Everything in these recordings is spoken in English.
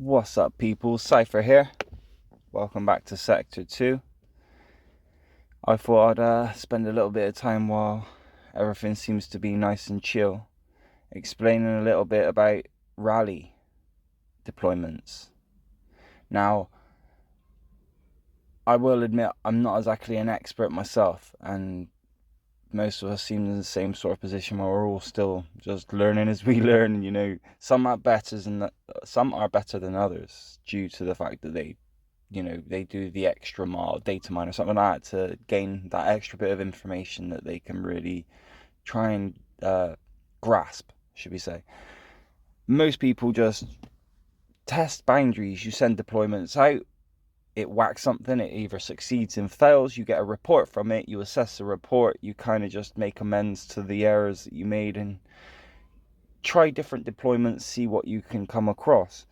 What's up, people? Cypher here. Welcome back to Sector 2. I thought I'd spend a little bit of time while everything seems to be nice and chill, explaining a little bit about rally deployments. Now, I will admit I'm not exactly an expert myself, and most of us seem in the same sort of position where we're all still just learning as we learn. Some are better than others due to the fact that they do the extra mile data mine or something like that to gain that extra bit of information that they can really try and grasp, should we say. Most people just test boundaries. You send deployments out, it whacks something, it either succeeds and fails, you get a report from it, you assess the report, you kind of just make amends to the errors that you made and try different deployments, see what you can come across.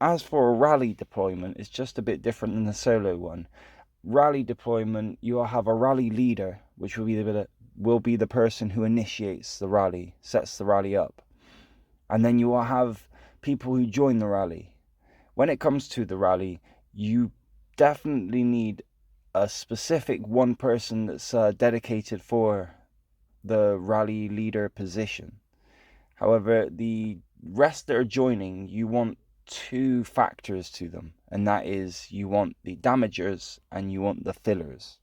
As for a rally deployment, it's just a bit different than the solo one. Rally deployment, you'll have a rally leader, which will be the person who initiates the rally, sets the rally up. And then you will have people who join the rally. When it comes to the rally, you definitely need a specific one person that's dedicated for the rally leader position. However, the rest that are joining, you want two factors to them, and that is you want the damagers and you want the fillers.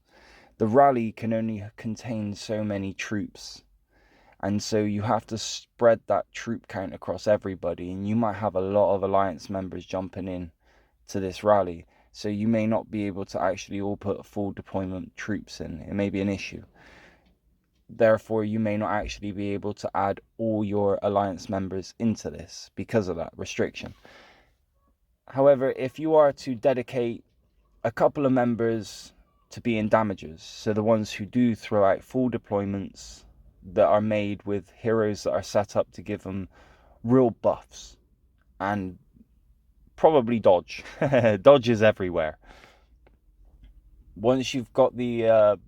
The rally can only contain so many troops, and so you have to spread that troop count across everybody, and you might have a lot of alliance members jumping in to this rally, so you may not be able to actually all put full deployment troops in. It may be an issue. Therefore, you may not actually be able to add all your alliance members into this because of that restriction. However, if you are to dedicate a couple of members to being damagers, so the ones who do throw out full deployments that are made with heroes that are set up to give them real buffs, and probably dodge. Dodge is everywhere. Once you've got the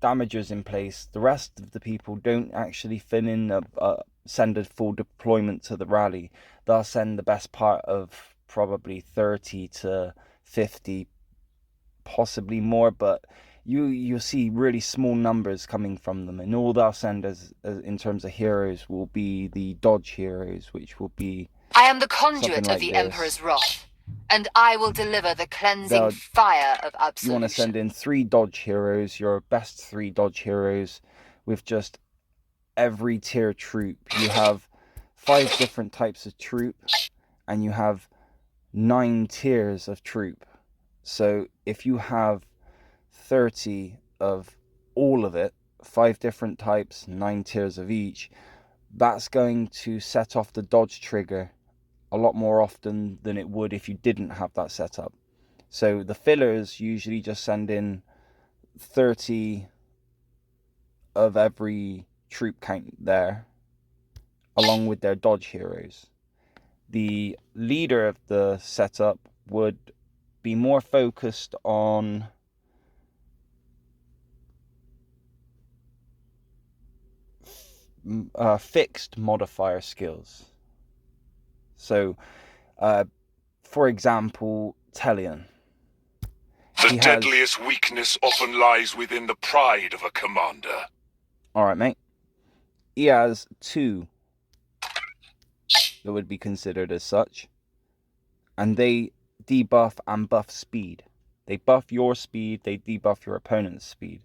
damagers in place, the rest of the people don't actually send a full deployment to the rally. They'll send the best part of probably 30 to 50, possibly more, but you'll see really small numbers coming from them, and all they'll send as in terms of heroes will be the dodge heroes, which will be I am the conduit like of the this. Emperor's wrath, and I will deliver the cleansing fire of absolution. You want to send in 3 dodge heroes, your best 3 dodge heroes, with just every tier troop. You have 5 different types of troop, and you have 9 tiers of troop. So if you have 30 of all of it, 5 different types, 9 tiers of each, that's going to set off the dodge trigger a lot more often than it would if you didn't have that set up. So the fillers usually just send in 30 of every troop count there, along with their dodge heroes. The leader of the setup would be more focused on fixed modifier skills. So, for example, Telion. The deadliest weakness often lies within the pride of a commander. Alright, mate. He has 2 that would be considered as such. And they debuff and buff speed. They buff your speed, they debuff your opponent's speed.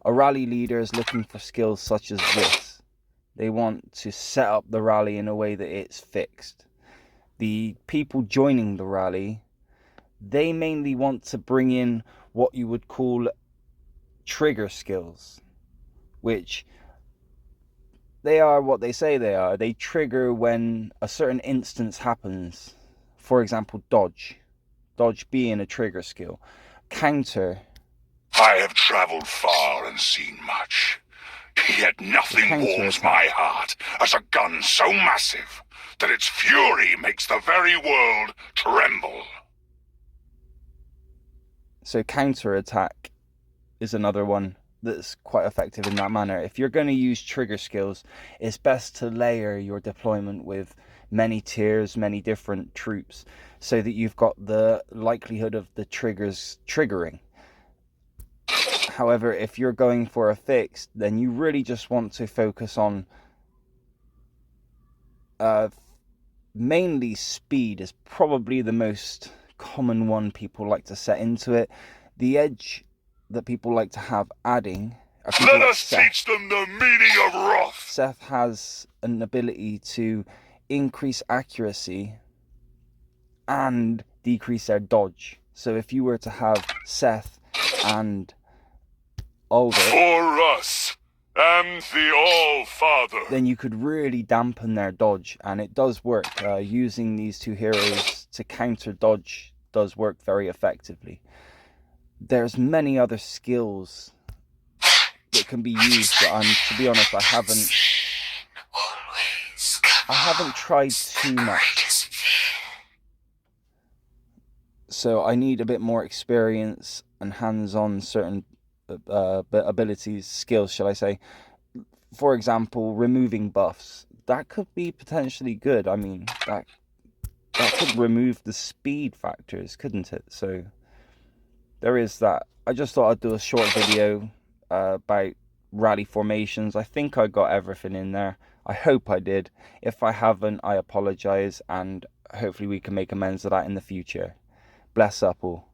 A rally leader is looking for skills such as this. They want to set up the rally in a way that it's fixed. The people joining the rally, they mainly want to bring in what you would call trigger skills, which they are what they say they are. They trigger when a certain instance happens. For example, dodge. Dodge being a trigger skill. Counter. I have traveled far and seen much, yet nothing warms my heart as a gun so massive that its fury makes the very world tremble. So counter-attack is another one that's quite effective in that manner. If you're going to use trigger skills, it's best to layer your deployment with many tiers, many different troops, so that you've got the likelihood of the triggers triggering. However, if you're going for a fixed, then you really just want to focus on mainly speed is probably the most common one people like to set into it. The edge that people like to have adding are people Let like us Seth. teach them the meaning of wrath. Seth has an ability to increase accuracy and decrease their dodge. So if you were to have Seth and Alder, for us and the All-Father, then you could really dampen their dodge, and it does work. Using these two heroes to counter dodge does work very effectively. There's many other skills that can be used, but to be honest, I haven't tried too much. So I need a bit more experience and hands-on certain abilities, skills, shall I say. For example, removing buffs. That could be potentially good. I mean, that could remove the speed factors, couldn't it? So there is that. I just thought I'd do a short video about rally formations. I think I got everything in there. I hope I did. If I haven't, I apologize, and hopefully we can make amends to that in the future. Bless up all.